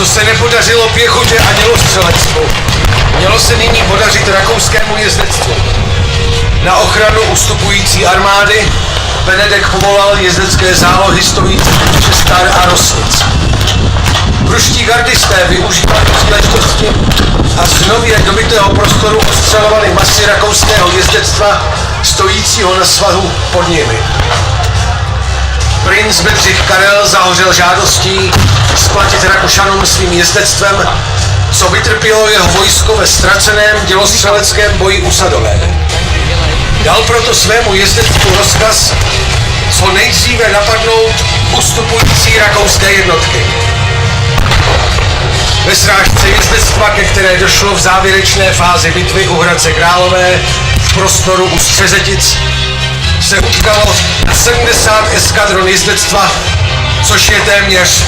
Co se nepodařilo pěchotě a dělostřelectvu, mělo se nyní podařit rakouskému jezdectvu. Na ochranu ustupující armády Benedek povolal jezdecké zálohy stojící u Šestar a Rosnic. Pruští gardisté využívali příležitosti a z nově dobytého prostoru ostřelovali masy rakouského jezdectva stojícího na svahu pod nimi. Princ Bedřich Karel zahořel žádostí splatit Rakušanům svým jezdectvem, co vytrpělo jeho vojsko ve ztraceném dělostřeleckém boji u Sadové. Dal proto svému jezdectvu rozkaz co nejdříve napadnout ustupující rakouské jednotky. Ve srážce jezdectva, ke které došlo v závěrečné fázi bitvy u Hradce Králové v prostoru u Střezetic, se utkalo na 70 eskadron jezdectva, což je téměř